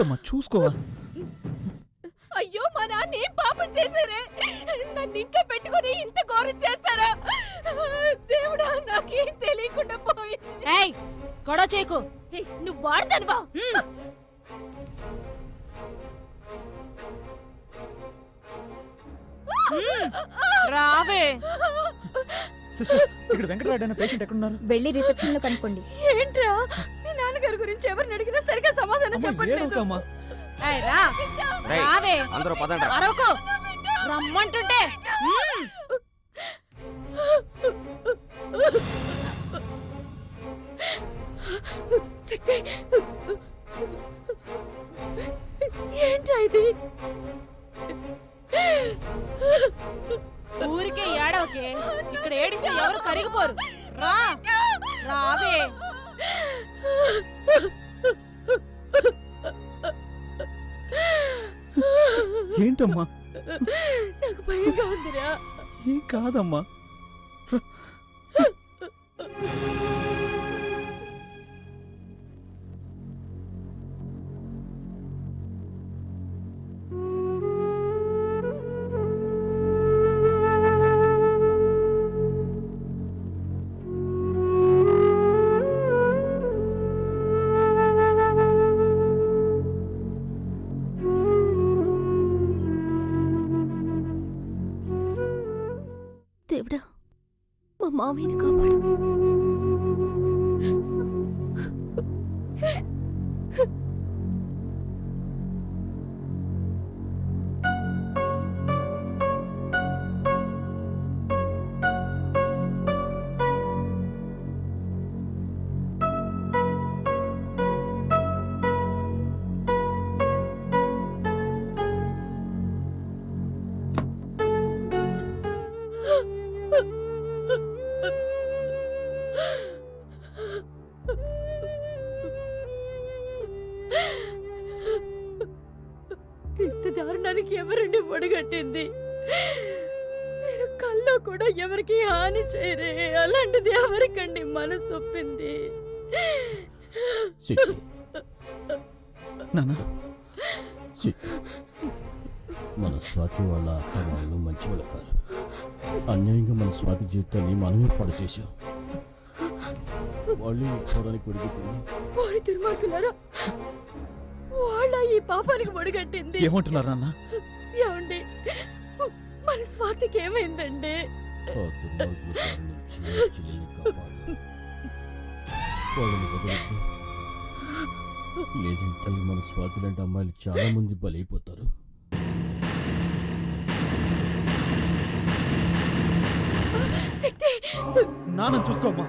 ఏంటమ్మా చూసుకోవా? అయ్యో మా నాన్న ఏం పాపం చేశారే? నన్ను ఇంట్లో పెట్టుకుని ఇంత ఘోరం చేస్తారా? దేవుడా నాకేం తెలియకుండా పోయింది. ఏయ్ గొడవ చేయకు. నువ్వు వాడతానువా? రావే. సిస్టర్, ఇక్కడ వెంకటరాయుడు అనే పేషెంట్ ఎక్కడున్నారు? వెళ్ళి రిసెప్షన్ లో కనుక్కోండి. ఏంట్రా మీ నాన్నగారి గురించి ఎవరిని అడిగినా సరిగా సమాధానం చెప్పట్లేదు. ఏయ్ రా. రావే. అందరూ పదండి. అరవకు. రమ్మంటుంటే. శక్తి, ఏంట్రా ఇది? ఊరికే ఏడవకే. ఇక్కడ ఏడిస్తే ఎవరు కరిగిపోరు. రా. రావే. ఏంటమ్మా? నాకు భయంగా ఉందిరా. ఏం కాదమ్మా. దేవుడా మా మామయ్యని కాపాడు. ఇంత దారుణానికి ఎవరండి ఒడగట్టింది? మీరు కల్లో కూడా ఎవరికి హాని చేయరే, అలాంటిది ఎవరికండి మనసు ఒప్పింది? మన స్వాతి వాళ్ళ అత్త వాళ్ళు మంచి వాళ్ళు కాదు. అన్యాయంగా మన స్వాతి జీవితాన్ని మనమే పాడు చేశాం. వాళ్ళు పోవడానికి ఒడిగట్టింది. దుర్మార్గులారా, వాళ్ళ ఈ పాపానికి ఒడిగట్టింది. ఏమంటున్నారు నాన్న? ఏమండి, మన స్వాతికి ఏమైందండి? లేదంటే మన స్వాతి లాంటి అమ్మాయిలు చాలా మంది బలైపోతారు. నాన్న చూసుకోమ్మా.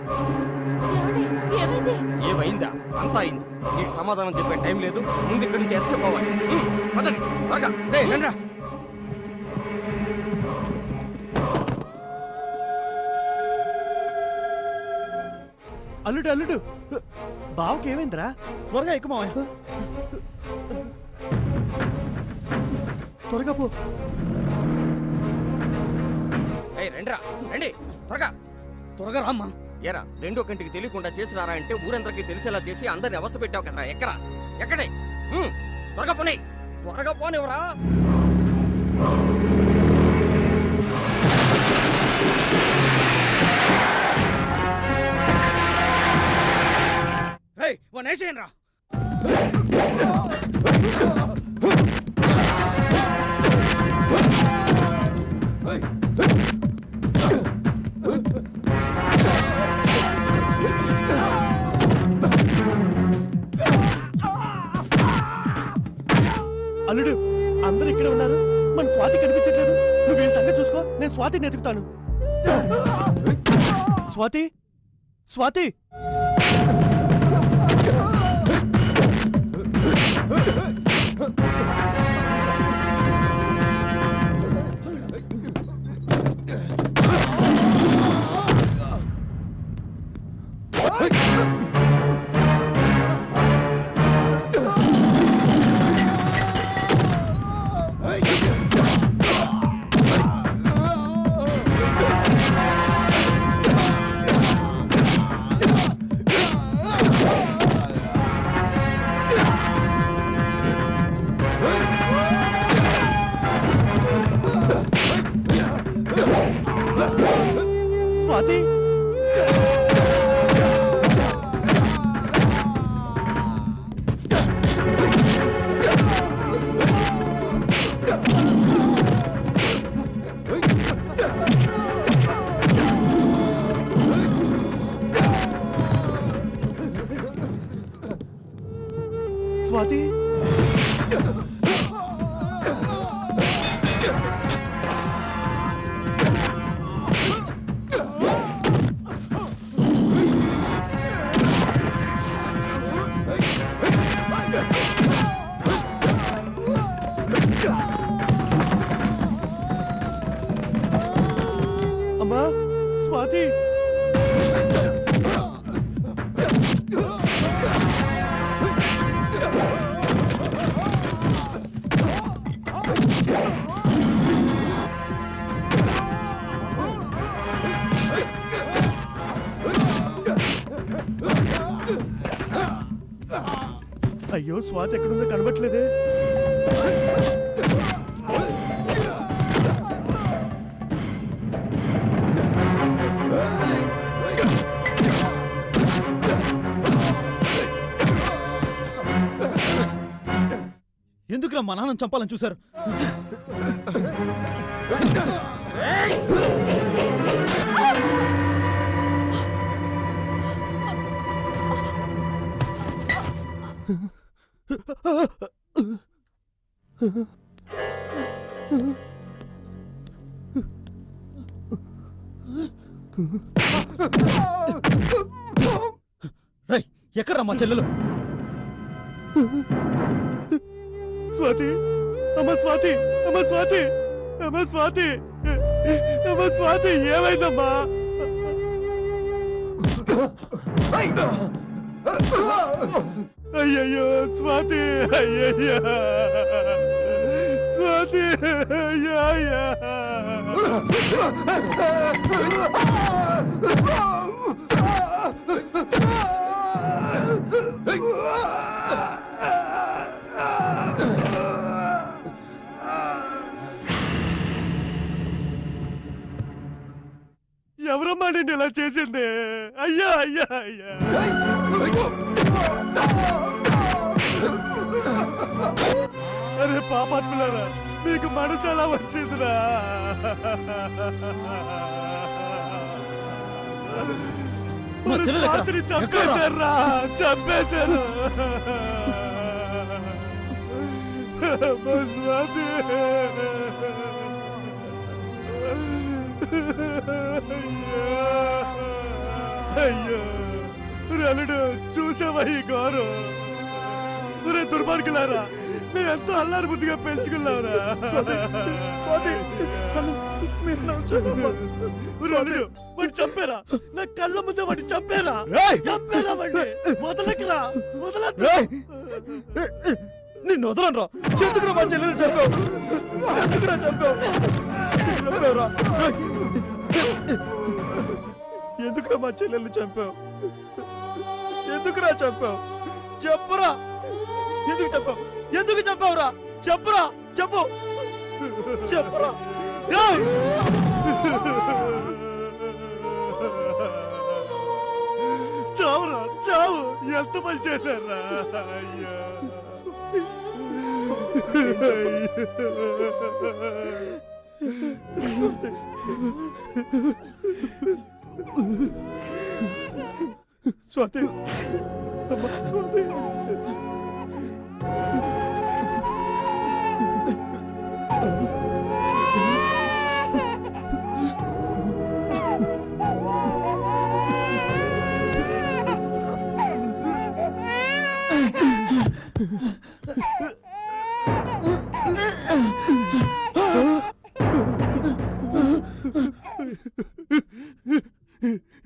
ఏమైందా? అంతా అయింది. నీకు సమాధానం చెప్పే టైం లేదు. ముందు ఇక్కడి నుంచి ఎస్కేప్ అవ్వాలి. పదండి త్వరగా. అల్లుడు అల్లుడు, బావకి ఏమైందిరా? త్వరగా ఎక్కువ మావయ్య. త్వరగా పో. రండిరా, రండి త్వరగా. త్వరగా రామ్మా. ఏరా, రెండో కంటికి తెలియకుండా చేసినారా అంటే ఊరందరికీ తెలిసేలా చేసి అందరిని అవస్థ పెట్టావు కదరా. ఎక్కరా ఎక్కడే? త్వరగా పోనీ, త్వరగా పోనివరా. వేసేయండి రా. అల్లుడు, అందరూ ఇక్కడే ఉన్నారు. మన స్వాతి కనిపించట్లేదు. నువ్వు వీళ్ళ సంగతి చూసుకో, నేను స్వాతిని ఎదుగుతాను. స్వాతి, స్వాతి. స్వాతి అమ్మా స్వాతి అయ్యో స్వాతి ఎక్కడుందో కనబట్లేదే ఎందుకురా మా నాన్నని చంపాలని చూశారు? రేయ్, ఎక్కడ్రా మా చెల్లెలు? స్వాతి అమ్మ స్వాతి అమ్మ స్వాతి అమ్మ స్వాతి అమ్మ స్వాతి ఏమైందమ్మా అయ్యయ్యో స్వాతి అయ్యయ్యా స్వాతి అయ్యా ఎవరమ్మా నిన్ను ఇలా చేసింది అయ్యా అయ్యా అయ్యా అరే పాపాత్ములారా మీకు మనసు ఎలా వచ్చిందిరా మా చెల్లెలు ఎక్కడ? రాత్రి చంపేశారా చంపేశారు మా స్వాతి అయ్యో రలుడు చూసావా ఈ గౌరవ రే దుర్మార్గులారా నేను ఎంతో అల్లారు బుద్ధిగా పెంచుకున్నావురా రలుడు వాడిని చంపారా నా కళ్ళ ముందే వాడిని చంపారా చంపారా వాడిని వదలకురా వదలరా నిన్ను వదలనరా. ఎందుకురా మా చెల్లెలు చంపావు? ఎందుకురా చంపావు? చంపావురా. ఎందుకురా మా చెల్లెల్ని చంపావు? ఎందుకురా చంపావు? చెప్పరా, ఎందుకు చంపావు? ఎందుకు చంపావురా? చెప్పరా, చెప్పు, చెప్పరా. ఏయ్! చావురా చావు ఎంత పని చేశారా అయ్యా స్వాతి అమ్మ స్వాతి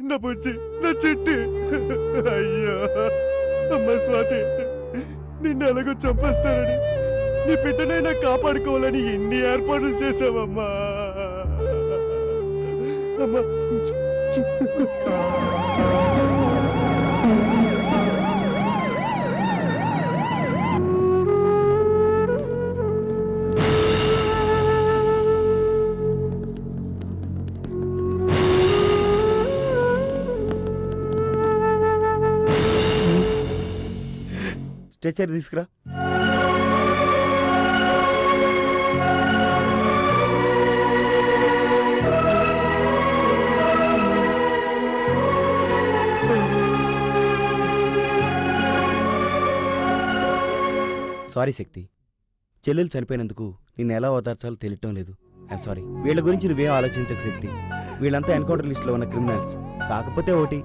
నా బుజ్జి నా చెట్టి అయ్యో అమ్మ స్వాతి నిన్ను ఎలాగో చంపేస్తారని నీ బిడ్డనైనా కాపాడుకోవాలని ఎన్ని ఏర్పాట్లు చేసావమ్మా అమ్మా స్ట్రెచర్ తీసుకురా. సారీ శక్తి, చెల్లెలు చనిపోయినందుకు నిన్ను ఎలా ఓదార్చాలో తెలియటం లేదు. I'm sorry. వీళ్ళ గురించి నువ్వేం ఆలోచించక శక్తి. వీళ్ళంతా ఎన్కౌంటర్ లిస్ట్లో ఉన్న క్రిమినల్స్. కాకపోతే ఒకటి,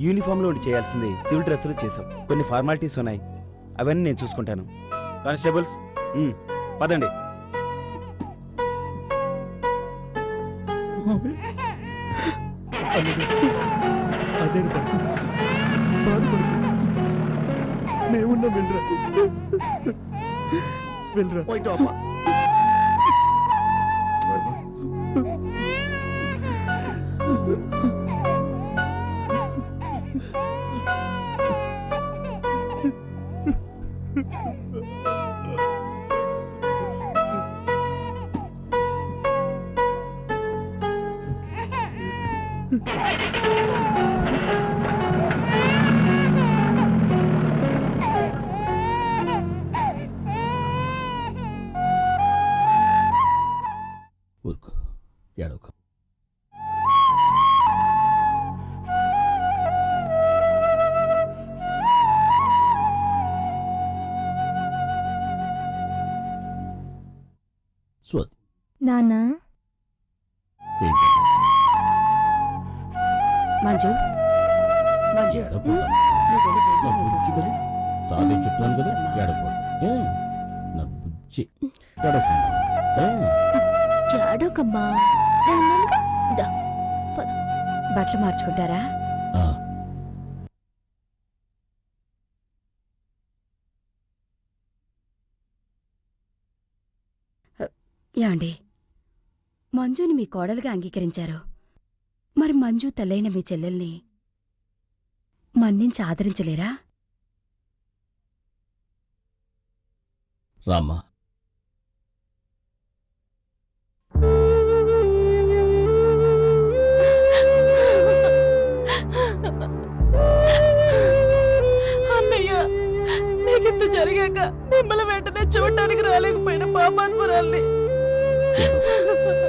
యూనిఫామ్లో ఉండి చేయాల్సింది సివిల్ డ్రెస్సులు చేసాం. కొన్ని ఫార్మాలిటీస్ ఉన్నాయి, అవన్నీ నేను చూసుకుంటాను. కానిస్టేబుల్స్ పదండి. అదే బాధపడు, మేమున్నాం. వెళ్ళరా వెళ్ళరా. ఊరుకో, ఏడవకు. స్వాతి, నాన్నా. ఏంటి? మంజు మంజు ఏడవకూడదు. నువ్వు వెళ్ళి భోజనం నా బుజ్జి కదా, తాతయ్య చెప్తున్నాను కదా, ఏడవకూడదు. నా బుజ్జి, ఏడవకుండా. చాడోకమ్మా. బట్టలు మార్చుకుంటారా? ఆ, ఏమండి, మంజుని మీ కోడలుగా అంగీకరించారు. మరి మంజు తల్లైన మీ చెల్లెల్ని మన్నించి ఆదరించలేరా? రామ్మా. అన్నయ్య, నీకింత జరిగాక మిమ్మల్ని వెంటనే చూడటానికి రాలేకపోయిన పాపాత్మురాల్ని.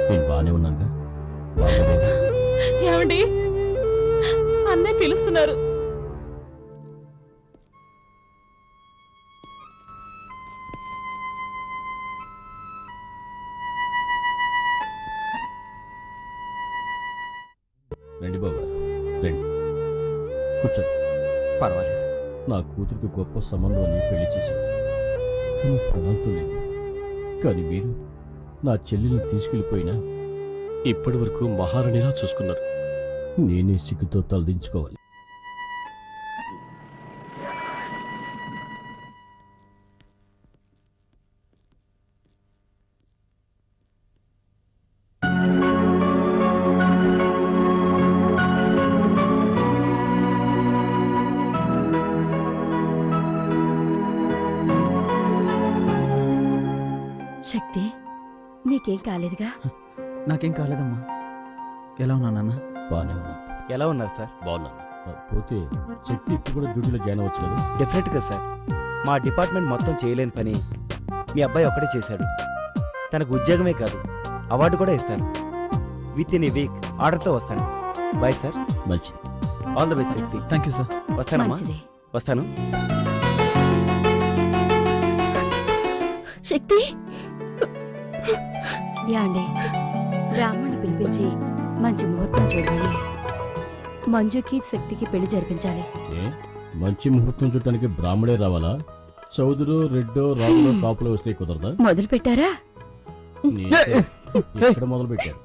నేను బాగానే ఉన్నానుగా, బాగోలేదా? ఏమండి, అన్నయ్య పిలుస్తున్నారు. రండి బావగారు, రండి, కూర్చోండి. పర్వాలేదు. నా కూతురికి గొప్ప సంబంధం అని పెళ్లి చేశాను, కానీ ప్రాణాలతో లేదు. కానీ మీరు నా చెల్లెల్ని తీసుకెళ్ళిపోయినా ఇప్పటి వరకు మహారాణిలా చూసుకున్నారు. నేనే సిగ్గుతో తలదించుకోవాలి. శక్తి, నీకేం కాలేదుగా? నాకేం కాలేదమ్మా. ఎలా ఉన్నా నాన్న? బాగానే ఉన్నా. ఎలా ఉన్నారు సార్? బాగున్నాను. పోతే శక్తి ఇప్పుడు కూడా డ్యూటీలో జాయిన్ అవ్వచ్చు కదా? డెఫినెట్గా సార్. మా డిపార్ట్మెంట్ మొత్తం చేయలేని పని మీ అబ్బాయి ఒక్కడే చేశాడు. తనకు ఉద్యోగమే కాదు, అవార్డు కూడా ఇస్తాను. విత్ ఇన్ ఏ వీక్ ఆర్డర్తో వస్తాను. Bye sir. మంచిది. All the best Shakti. Thank you sir. వస్తానమ్మా. మంచిది. వస్తాను. శక్తి, యాండి, బ్రాహ్మణ్ణి పిలిపించి మంచి ముహూర్తం చూడాలి. మంజుకి శక్తికి పెళ్లి జరిపించాలి. మంచి ముహూర్తం చూడటానికి బ్రాహ్మడే రావాలా? చౌదరో రెడ్డో రాజులో కాపులో వస్తే కుదరదా? మొదలు పెట్టారా? ఎక్కడ మొదలు పెట్టారు?